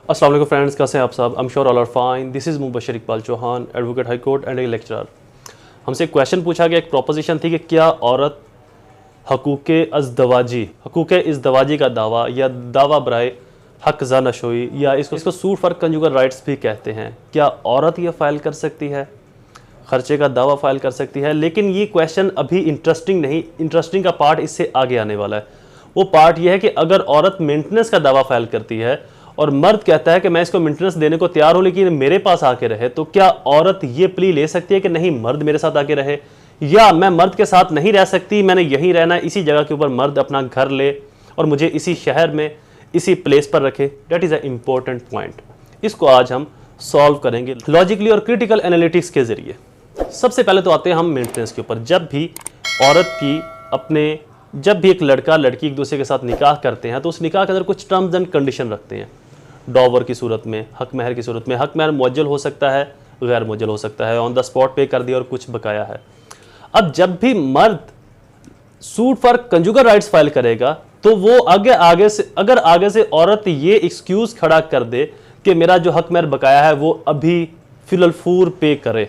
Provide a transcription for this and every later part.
अस्सलाम वालेकुम फ्रेंड्स, कैसे हैं आप सब? I am sure all are fine. This is Mubashar Iqbal Chauhan, advocate high court and a lecturer. हमसे एक क्वेश्चन पूछा गया, एक प्रोपोजिशन थी कि क्या औरत हकूक़ इज़दवाजी का दावा या दावा बराए हक ज़ानशोई या इसको सूट फॉर कंजुगल राइट्स भी कहते हैं, क्या औरत ये फ़ाइल कर सकती है, खर्चे का दावा फाइल कर सकती है? लेकिन ये क्वेश्चन अभी इंटरेस्टिंग नहीं, इंटरेस्टिंग का पार्ट इससे आगे आने वाला है। वो पार्ट ये है कि अगर औरत मेंटेनेंस का दावा फाइल करती है और मर्द कहता है कि मैं इसको मेंटेनेंस देने को तैयार हूं लेकिन मेरे पास आके रहे, तो क्या औरत ये प्ली ले सकती है कि नहीं, मर्द मेरे साथ आके रहे, या मैं मर्द के साथ नहीं रह सकती, मैंने यहीं रहना है, इसी जगह के ऊपर मर्द अपना घर ले और मुझे इसी शहर में इसी प्लेस पर रखे? That is a important point. इसको आज हम सॉल्व करेंगे लॉजिकली और क्रिटिकल एनालिटिक्स के जरिए। सबसे पहले तो आते हैं हम मेंटेनेंस के ऊपर। जब भी एक लड़का लड़की एक दूसरे के साथ निकाह करते हैं तो उस निकाह के अंदर कुछ टर्म्स एंड कंडीशन रखते हैं। डॉवर की सूरत में, हक महर की सूरत में। हक महर मुअज्जल हो सकता है, गैर मुअज्जल हो सकता है, ऑन द स्पॉट पे कर दिया और कुछ बकाया है। अब जब भी मर्द suit for conjugal rights file करेगा तो वो अगर आगे से औरत ये एक्सक्यूज खड़ा कर दे कि मेरा जो हक महर बकाया है वो अभी फिलफूर पे करे,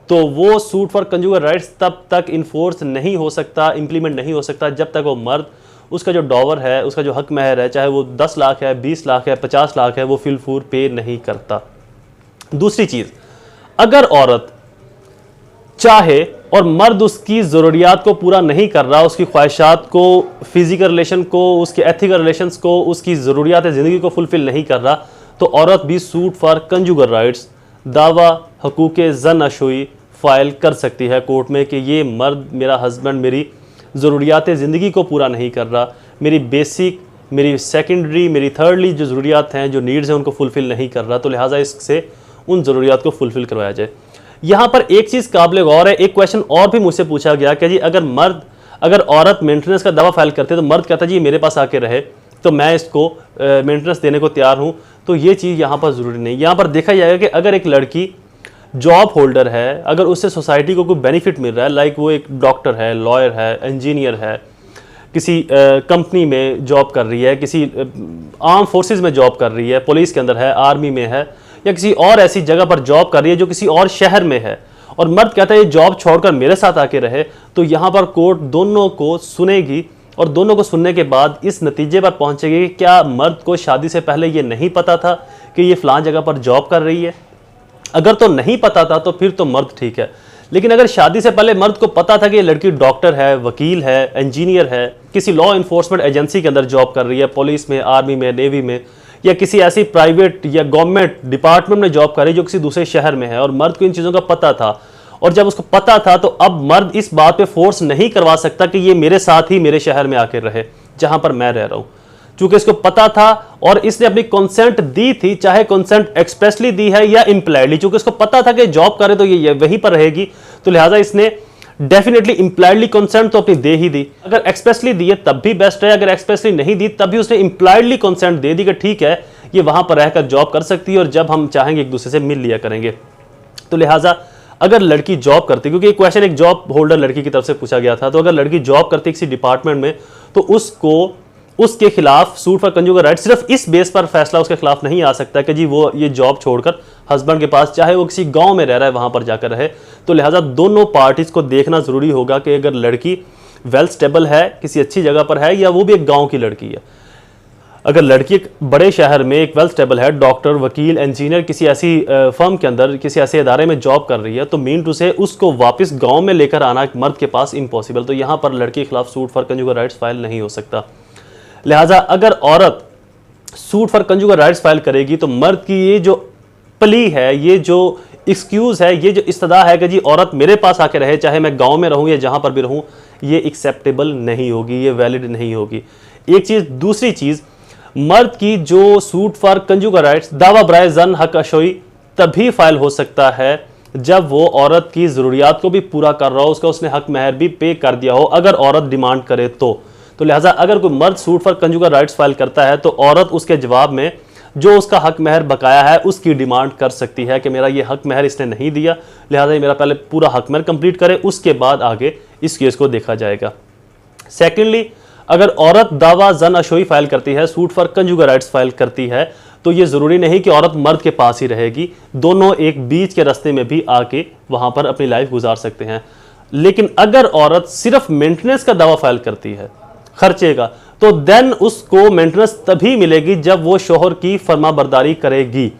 तो वो सूट फॉर कंजुगल राइट्स तब तक इन्फोर्स नहीं हो सकता, इंप्लीमेंट नहीं हो सकता जब तक वो मर्द उसका जो डॉवर है, उसका जो हक महर है, चाहे वो 10 लाख है, 20 लाख है, 50 लाख है, वो फिलफूर पे नहीं करता। दूसरी चीज, अगर औरत चाहे और मर्द उसकी ज़रूरियात को पूरा नहीं कर रहा, उसकी ख्वाहिशात को, फिजिकल रिलेशन को, उसके एथिकल रिलेशंस को, उसकी ज़रूरियात ज़िंदगी को फुलफिल नहीं कर रहा, तो औरत भी सूट फॉर कंजुगल राइट्स दावा हकूक़ ज़नअशोई फाइल कर सकती है कोर्ट में कि ये मर्द, मेरा हस्बैंड, मेरी ज़रूरियात ज़िंदगी को पूरा नहीं कर रहा, मेरी बेसिक, मेरी सेकेंडरी, मेरी थर्डली जो ज़रूरियात हैं, जो नीड्स हैं, उनको फुलफ़िल नहीं कर रहा, तो लिहाजा इससे उन ज़रूरियात को फुलफ़िल करवाया जाए। यहाँ पर एक चीज़ काबिल गौर है, एक क्वेश्चन और भी मुझसे पूछा गया कि जी अगर औरत मेंटेनेंस का दावा फाइल करते हैं तो मर्द कहता है जी मेरे पास आके रहे तो मैं इसको मेंटेनेंस देने को तैयार हूँ, तो ये चीज़ यहाँ पर ज़रूरी नहीं। यहाँ पर देखा जाएगा कि अगर एक लड़की जॉब होल्डर है, अगर उससे सोसाइटी को कोई बेनिफिट मिल रहा है, लाइक वो एक डॉक्टर है, लॉयर है, इंजीनियर है, किसी कंपनी में जॉब कर रही है, किसी आर्म फोर्सेस में जॉब कर रही है, पुलिस के अंदर है, आर्मी में है, या किसी और ऐसी जगह पर जॉब कर रही है जो किसी और शहर में है, और मर्द कहता है ये जॉब छोड़कर मेरे साथ आके रहे, तो यहाँ पर कोर्ट दोनों को सुनेगी और दोनों को सुनने के बाद इस नतीजे पर पहुँचेगी कि क्या मर्द को शादी से पहले ये नहीं पता था कि ये फ़लाँ जगह पर जॉब कर रही है? अगर तो नहीं पता था तो फिर तो मर्द ठीक है, लेकिन अगर शादी से पहले मर्द को पता था कि ये लड़की डॉक्टर है, वकील है, इंजीनियर है, किसी लॉ इन्फोर्समेंट एजेंसी के अंदर जॉब कर रही है, पुलिस में, आर्मी में, नेवी में, या किसी ऐसी प्राइवेट या गवर्नमेंट डिपार्टमेंट में जॉब कर रही है जो किसी दूसरे शहर में है, और मर्द को इन चीज़ों का पता था, और जब उसको पता था तो अब मर्द इस बात पे फोर्स नहीं करवा सकता कि ये मेरे साथ ही मेरे शहर में आकर रहे जहां पर मैं रह रहा हूं, चूंकि इसको पता था और इसने अपनी कंसेंट दी थी, चाहे कंसेंट एक्सप्रेसली दी है या इंप्लाइडली, चूंकि इसको पता था कि जॉब करे तो ये वहीं पर रहेगी, तो लिहाजा इसने डेफिनेटली इंप्लाइडली कंसेंट तो अपनी दे ही दी। अगर एक्सप्रेसली दी है तब भी बेस्ट है, अगर एक्सप्रेसली नहीं दी तब भी उसने इंप्लाइडली कंसेंट दे दी कि ठीक है ये वहां पर रहकर जॉब कर सकती है और जब हम चाहेंगे एक दूसरे से मिल लिया करेंगे। तो लिहाजा अगर लड़की जॉब करती, क्योंकि एक क्वेश्चन एक जॉब होल्डर लड़की की तरफ से पूछा गया था, तो अगर लड़की जॉब करती किसी डिपार्टमेंट में तो उसके खिलाफ सूट फॉर कंजुगल राइट सिर्फ इस बेस पर फैसला उसके खिलाफ नहीं आ सकता कि जी वो ये जॉब छोड़कर हस्बैंड के पास, चाहे वो किसी गांव में रह रहा है, वहां पर जाकर रहे। तो लिहाजा दोनों पार्टीज को देखना जरूरी होगा कि अगर लड़की वेल स्टेबल है, किसी अच्छी जगह पर है, या वो भी एक गाँव की लड़की है। अगर लड़की एक बड़े शहर में एक वेल स्टेबल है, डॉक्टर, वकील, इंजीनियर, किसी ऐसी फर्म के अंदर, किसी ऐसे इदारे में जॉब कर रही है, तो मीन टू से उसको वापस गांव में लेकर आना मर्द के पास इम्पॉसिबल। तो यहाँ पर लड़की के खिलाफ suit for conjugal rights file नहीं हो सकता। लिहाजा अगर औरत suit for conjugal rights file करेगी तो मर्द की ये जो प्ली है, ये जो एक्सक्यूज है, ये जो इस्तदा है कि जी औरत मेरे पास आके रहे, चाहे मैं गाँव में रहूँ या जहाँ पर भी रहूँ, ये एक्सेप्टेबल नहीं होगी, ये वैलिड नहीं होगी। एक चीज़। दूसरी चीज़, मर्द की जो सूट फॉर कंजुगल राइट्स दावा बराए ज़न हक अशोई तभी फाइल हो सकता है जब वो औरत की ज़रूरियात को भी पूरा कर रहा हो, उसने हक महर भी पे कर दिया हो, अगर औरत डिमांड करे तो लिहाजा अगर कोई मर्द suit for conjugal rights file करता है तो औरत उसके जवाब में जो उसका हक महर बकाया है उसकी डिमांड कर सकती है कि मेरा ये हक महर इसने नहीं दिया, लिहाजा ये मेरा पहले पूरा हक महर कंप्लीट करे, उसके बाद आगे इस केस को देखा जाएगा। सेकेंडली, अगर औरत दावा ज़न अशोई फाइल करती है, suit for conjugal rights file करती है, तो ये ज़रूरी नहीं कि औरत मर्द के पास ही रहेगी, दोनों एक बीच के रास्ते में भी आके वहाँ पर अपनी लाइफ गुजार सकते हैं। लेकिन अगर औरत सिर्फ मेंटेनेंस का दावा फाइल करती है खर्चे का, तो देन उसको मेंटेनेंस तभी मिलेगी जब वो शोहर की फर्माबरदारी करेगी।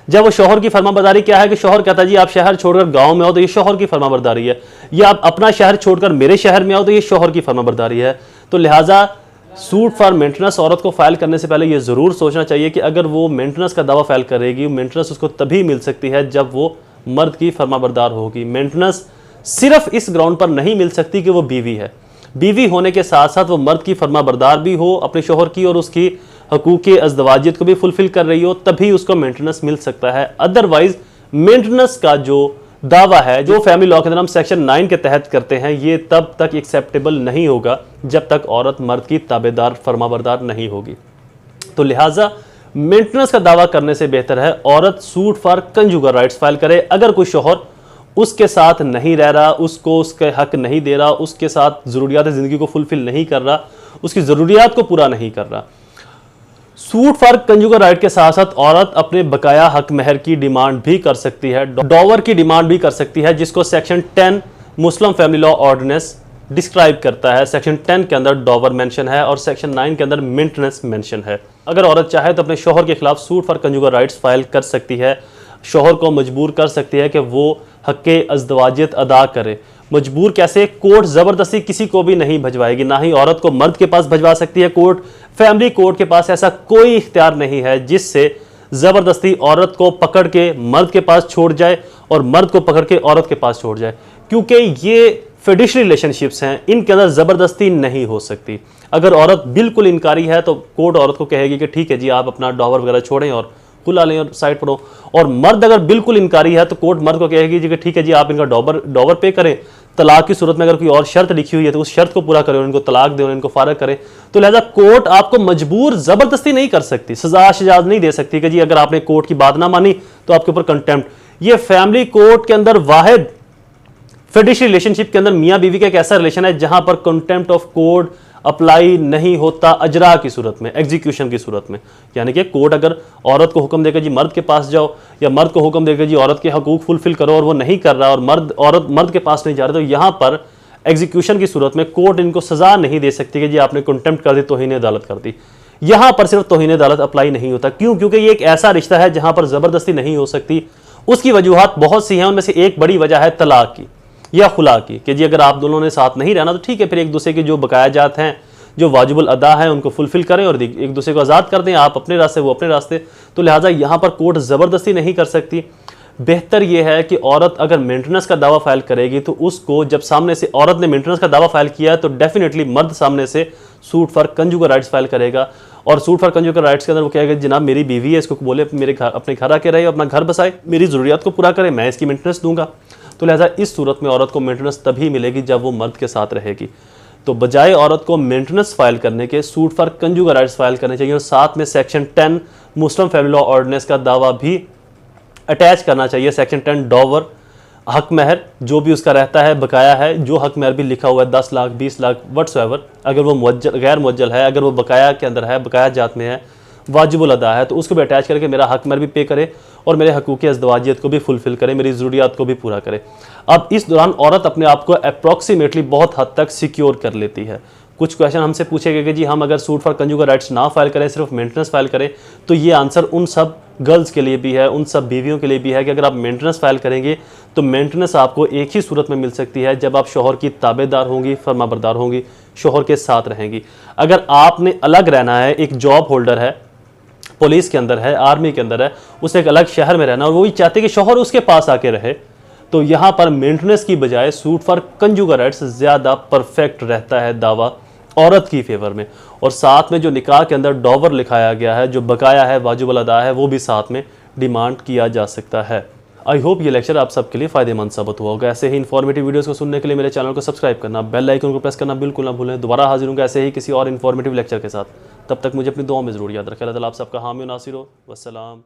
जब वो शोहर की फर्माबरदारी क्या है कि शोहर कहता है जी आप शहर छोड़कर गांव में आओ, तो ये शोहर की फर्माबरदारी है, या आप अपना शहर छोड़कर मेरे शहर में आओ, तो ये शोहर की फर्माबरदारी है। तो लिहाजा सूट फॉर मेंटेनेंस औरत को फाइल करने से पहले ये ज़रूर सोचना चाहिए कि अगर वो मेंटेनेंस का दावा फाइल करेगी, मेंटेनेंस उसको तभी मिल सकती है जब वो मर्द की फर्माबरदार होगी। मेंटेनेंस सिर्फ इस ग्राउंड पर नहीं मिल सकती कि वो बीवी है, बीवी होने के साथ साथ वो मर्द की फर्माबरदार भी हो अपने शोहर की, और उसकी हकूक़ अज़दवाजियत को भी फुलफिल कर रही हो, तभी उसको मेंटेनेंस मिल सकता है। अदरवाइज मेंटेनेंस का जो दावा है, जो फैमिली लॉ के अंदर हम सेक्शन 9 के तहत करते हैं, ये तब तक एक्सेप्टेबल नहीं होगा जब तक औरत मर्द की ताबेदार फर्माबरदार नहीं होगी। तो लिहाजा मेंटेनेंस का दावा करने से बेहतर है औरत suit for conjugal rights file करे। अगर कोई शोहर उसके साथ नहीं रह रहा, उसको उसके हक नहीं दे रहा, उसके साथ ज़रूरियात ज़िंदगी को फुलफिल नहीं कर रहा, उसकी ज़रूरियात को पूरा नहीं कर रहा, सूट फॉर कंजुगल राइट के साथ साथ औरत अपने बकाया हक महर की डिमांड भी कर सकती है, डॉवर की डिमांड भी कर सकती है, जिसको section 10 Muslim family law ordinance describe करता है। सेक्शन 10 के अंदर डॉवर मेंशन है और सेक्शन 9 के अंदर मेंटेनेंस मेंशन है। अगर औरत चाहे तो अपने शोहर के खिलाफ suit for conjugal rights file कर सकती है, शोहर को मजबूर कर सकती है कि वो हक़ अज़दवाजियत अदा करे। मजबूर कैसे? कोर्ट ज़बरदस्ती किसी को भी नहीं भजवाएगी, ना ही औरत को मर्द के पास भजवा सकती है कोर्ट। फैमिली कोर्ट के पास ऐसा कोई इख्तियार नहीं है जिससे ज़बरदस्ती औरत को पकड़ के मर्द के पास छोड़ जाए और मर्द को पकड़ के औरत के पास छोड़ जाए, क्योंकि ये फिडिशरी रिलेशनशिप्स हैं, इनके अंदर ज़बरदस्ती नहीं हो सकती। अगर औरत बिल्कुल इनकारी है तो कोर्ट औरत को कहेगी कि ठीक है जी आप अपना डॉवर वगैरह छोड़ें और खुला लें और साइड पर हो। और मर्द अगर बिल्कुल इनकारी है तो कोर्ट मर्द को कहेगी जी कि ठीक है जी आप इनका डॉवर पे करें, तलाक की सूरत में अगर कोई और शर्त लिखी हुई है तो उस शर्त को पूरा करें, उनको तलाक दें, इनको फारग करें। तो लिहाजा कोर्ट आपको मजबूर ज़बरदस्ती नहीं कर सकती, सजा शजाज नहीं दे सकती कि जी अगर आपने कोर्ट की बात ना मानी तो आपके ऊपर कंटेम्प्ट। ये फैमिली कोर्ट के अंदर वाहिद फिडिशरी रिलेशनशिप के अंदर मियाँ बीवी का एक ऐसा रिलेशन है जहां पर कंटेम्प्ट ऑफ कोर्ट अप्लाई नहीं होता अजरा की सूरत में, एग्जीक्यूशन की सूरत में। यानी कि कोर्ट अगर औरत को हुक्म देगा जी मर्द के पास जाओ, या मर्द को हुक्म देगा जी औरत के हकूक फुलफिल करो, और वो नहीं कर रहा और औरत मर्द के पास नहीं जा रहा, तो यहाँ पर एग्जीक्यूशन की सूरत में कोर्ट इनको सजा नहीं दे सकती कि जी आपने कंटेम्प्ट कर दी, तौहीन अदालत कर दी। यहाँ पर सिर्फ तौहीन अदालत अप्लाई नहीं होता। क्यों? क्योंकि ये एक ऐसा रिश्ता है जहाँ पर ज़बरदस्ती नहीं हो सकती। उसकी वजूहत बहुत सी हैं, उनमें से एक बड़ी वजह है तलाक की या खुला की, कि जी अगर आप दोनों ने साथ नहीं रहना तो ठीक है, फिर एक दूसरे के जो बकाया जात हैं, जो वाजिबुल अदा है, उनको फुलफिल करें और एक दूसरे को आज़ाद कर दें, आप अपने रास्ते वो अपने रास्ते। तो लिहाजा यहाँ पर कोर्ट ज़बरदस्ती नहीं कर सकती। बेहतर यह है कि औरत अगर मेंटेनेंस का दावा फाइल करेगी तो उसको जब सामने से औरत ने मेंटेनेंस का दावा फाइल किया है तो डेफिनेटली मर्द सामने से suit for conjugal rights file करेगा। और सूट फॉर कंजुगल राइट्स के अंदर वो कहेगा जनाब मेरी बीवी है, इसको बोले मेरे घर अपने घर आके रहे, अपना घर बसाए, मेरी ज़रूरियात को पूरा करे, मैं इसकी मेंटेनेंस दूंगा। तो लिहाजा इस सूरत में औरत को मेंटेनेंस तभी मिलेगी जब वो मर्द के साथ रहेगी। तो बजाय औरत को मेंटेनेंस फाइल करने के suit for conjugal rights file करने चाहिए, और साथ में section 10 Muslim family law ordinance का दावा भी अटैच करना चाहिए। सेक्शन 10 डॉवर हक महर जो भी उसका रहता है, बकाया है, जो हक महर भी लिखा हुआ है 10 लाख 20 लाख व्हाट्सएवर, अगर वो मुअज्जल गैर मुअज्जल है, अगर वो बकाया के अंदर है, बकाया जात में है, वाजिबुल अदा है, तो उसको भी अटैच करके मेरा हक महर भी पे करे और मेरे हकूक़ अज़दवाजियत को भी फुलफिल करे, मेरी ज़रूरियात को भी पूरा करे। अब इस दौरान औरत अपने आप को अप्रॉक्सीमेटली बहुत हद तक सिक्योर कर लेती है। कुछ क्वेश्चन हमसे पूछे गए कि जी हम अगर सूट फॉर कंजुगल राइट्स ना फाइल करें, सिर्फ मेंटेनेंस फाइल करें, तो ये आंसर उन सब गर्ल्स के लिए भी है, उन सब बीवियों के लिए भी है कि अगर आप मेंटेनेंस फाइल करेंगे तो मेंटेनेंस आपको एक ही सूरत में मिल सकती है जब आप शोहर की ताबेदार होंगी, फर्माबरदार होंगी, शोहर के साथ रहेंगी। अगर आपने अलग रहना है, एक जॉब होल्डर है, पुलिस के अंदर है, आर्मी के अंदर है, उसे एक अलग शहर में रहना और वो ही चाहते कि शोहर उसके पास आके रहे, तो यहाँ पर मेंटेनेंस की बजाय सूट फॉर कंजुगल राइट्स ज़्यादा परफेक्ट रहता है दावा औरत की फेवर में। और साथ में जो निकाह के अंदर डॉवर लिखाया गया है, जो बकाया है, वाजिबुल अदा है, वो भी साथ में डिमांड किया जा सकता है। आई होप ये लेक्चर आप सबके लिए फ़ायदेमंद साबित हुआ होगा। ऐसे ही इन्फॉर्मेटिव वीडियोस को सुनने के लिए मेरे चैनल को सब्सक्राइब करना, बेल आइकन को प्रेस करना बिल्कुल ना भूलें। दोबारा हाजिर होंगे ऐसे ही किसी और इन्फॉर्मेटिव लेक्चर के साथ। तब तक मुझे अपनी दुआ में ज़रूर याद रखें। अल्लाह ताला आप सबका हामी नासिर हो। वस्सलाम।